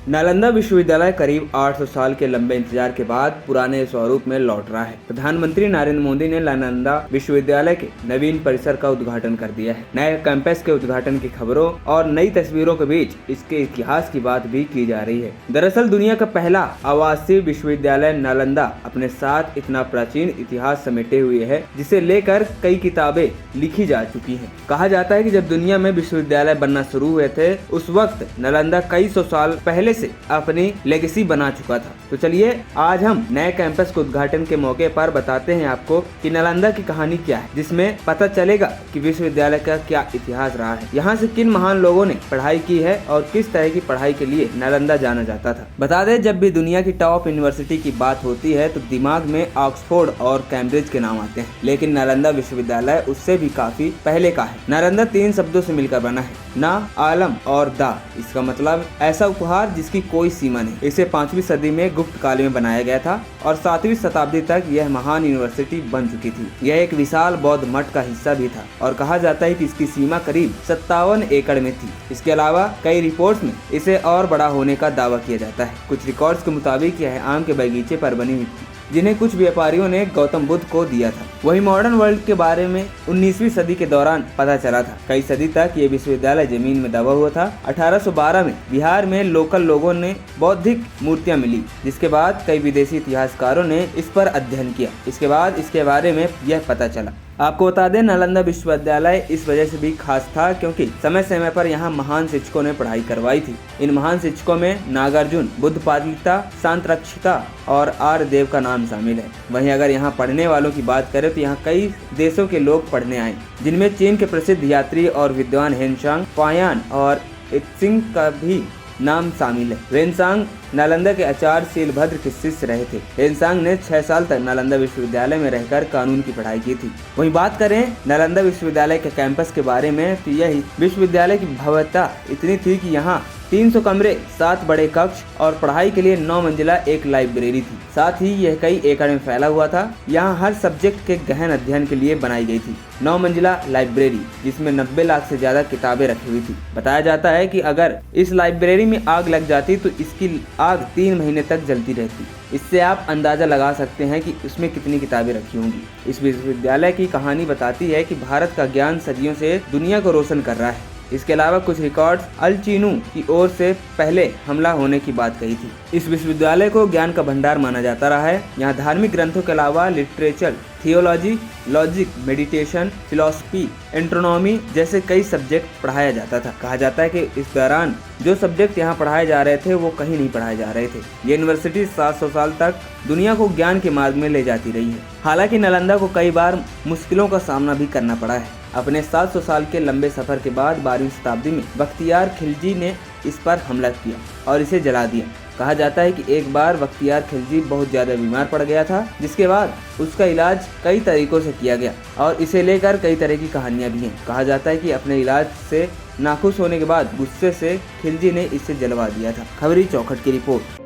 नालंदा विश्वविद्यालय करीब 800 साल के लंबे इंतजार के बाद पुराने स्वरूप में लौट रहा है। प्रधानमंत्री नरेंद्र मोदी ने नालंदा विश्वविद्यालय के नवीन परिसर का उद्घाटन कर दिया है। नए कैंपस के उद्घाटन की खबरों और नई तस्वीरों के बीच इसके इतिहास की बात भी की जा रही है। दरअसल दुनिया का पहला आवासीय विश्वविद्यालय नालंदा अपने साथ इतना प्राचीन इतिहास समेटे हुए है, जिसे लेकर कई किताबें लिखी जा चुकी है। कहा जाता है कि जब दुनिया में विश्वविद्यालय बनना शुरू हुए थे, उस वक्त नालंदा कई सौ साल पहले से अपनी लेगेसी बना चुका था। तो चलिए आज हम नए कैंपस के उद्घाटन के मौके पर बताते हैं आपको कि नालंदा की कहानी क्या है, जिसमें पता चलेगा कि विश्वविद्यालय का क्या इतिहास रहा है, यहाँ से किन महान लोगों ने पढ़ाई की है और किस तरह की पढ़ाई के लिए नालंदा जाना जाता था। बता दें, जब भी दुनिया की टॉप यूनिवर्सिटी की बात होती है तो दिमाग में ऑक्सफोर्ड और कैम्ब्रिज के नाम आते हैं, लेकिन नालंदा विश्वविद्यालय उससे भी काफी पहले का है। नालंदा 3 शब्दों से मिलकर बना है, ना, आलम और दा। इसका मतलब ऐसा उपहार जिसकी कोई सीमा नहीं। इसे 5वीं सदी में गुप्त काल में बनाया गया था और 7वीं शताब्दी तक यह महान यूनिवर्सिटी बन चुकी थी। यह एक विशाल बौद्ध मठ का हिस्सा भी था और कहा जाता है कि इसकी सीमा करीब 57 एकड़ में थी। इसके अलावा कई रिपोर्ट्स में इसे और बड़ा होने का दावा किया जाता है। कुछ रिकॉर्ड्स के मुताबिक यह आम के बगीचे पर बनी हुई थी, जिन्हें कुछ व्यापारियों ने गौतम बुद्ध को दिया था। वही मॉडर्न वर्ल्ड के बारे में 19वीं सदी के दौरान पता चला था। कई सदी तक ये विश्वविद्यालय जमीन में दबा हुआ था। 1812 में बिहार में लोकल लोगों ने बौद्धिक मूर्तियां मिली, जिसके बाद कई विदेशी इतिहासकारों ने इस पर अध्ययन किया। इसके बाद इसके बारे में यह पता चला। आपको बता दें, नालंदा विश्वविद्यालय इस वजह से भी खास था क्योंकि समय समय पर यहाँ महान शिक्षकों ने पढ़ाई करवाई थी। इन महान शिक्षकों में नागार्जुन, बुद्धपालिता, शांतरक्षिता और आर्यदेव का नाम शामिल है। वहीं अगर यहाँ पढ़ने वालों की बात करें तो यहाँ कई देशों के लोग पढ़ने आए, जिनमें चीन के प्रसिद्ध यात्री और विद्वान हेनसांग, फायान और इत्सिंग का भी नाम शामिल है। हेनसांग नालंदा के आचार्य शीलभद्र के शिष्य रहे थे। हेनसांग ने 6 साल तक नालंदा विश्वविद्यालय में रहकर कानून की पढ़ाई की थी। वहीं बात करें नालंदा विश्वविद्यालय के कैंपस के बारे में तो यह विश्वविद्यालय की भव्यता इतनी थी कि यहाँ 300 कमरे, 7 बड़े कक्ष और पढ़ाई के लिए 9 मंजिला एक लाइब्रेरी थी। साथ ही यह कई एकड़ में फैला हुआ था। यहाँ हर सब्जेक्ट के गहन अध्ययन के लिए बनाई गई थी 9 मंजिला लाइब्रेरी, जिसमें 90 लाख से ज्यादा किताबें रखी हुई थी। बताया जाता है कि अगर इस लाइब्रेरी में आग लग जाती तो इसकी आग 3 महीने तक जलती रहती। इससे आप अंदाजा लगा सकते हैं कि इसमें कितनी किताबें रखी होंगी। इस विश्वविद्यालय की कहानी बताती है कि भारत का ज्ञान सदियों से दुनिया को रोशन कर रहा है। इसके अलावा कुछ रिकॉर्ड्स अल चीनू की ओर से पहले हमला होने की बात कही थी। इस विश्वविद्यालय को ज्ञान का भंडार माना जाता रहा है। यहाँ धार्मिक ग्रंथों के अलावा literature, theology, logic, meditation, philosophy, astronomy जैसे कई सब्जेक्ट पढ़ाया जाता था। कहा जाता है कि इस दौरान जो सब्जेक्ट यहाँ पढ़ाए जा रहे थे वो कहीं नहीं पढ़ाए जा रहे थे। ये यूनिवर्सिटी 700 साल तक दुनिया को ज्ञान के मार्ग में ले जाती रही है। हालांकि नालंदा को कई बार मुश्किलों का सामना भी करना पड़ा है। अपने 700 साल के लंबे सफर के बाद 12वीं शताब्दी में बख्तियार खिलजी ने इस पर हमला किया और इसे जला दिया। कहा जाता है कि एक बार बख्तियार खिलजी बहुत ज़्यादा बीमार पड़ गया था, जिसके बाद उसका इलाज कई तरीकों से किया गया और इसे लेकर कई तरह की कहानियां भी हैं। कहा जाता है कि अपने इलाज से नाखुश होने के बाद गुस्से से खिलजी ने इसे जलवा दिया था। खबरी चौखट की रिपोर्ट।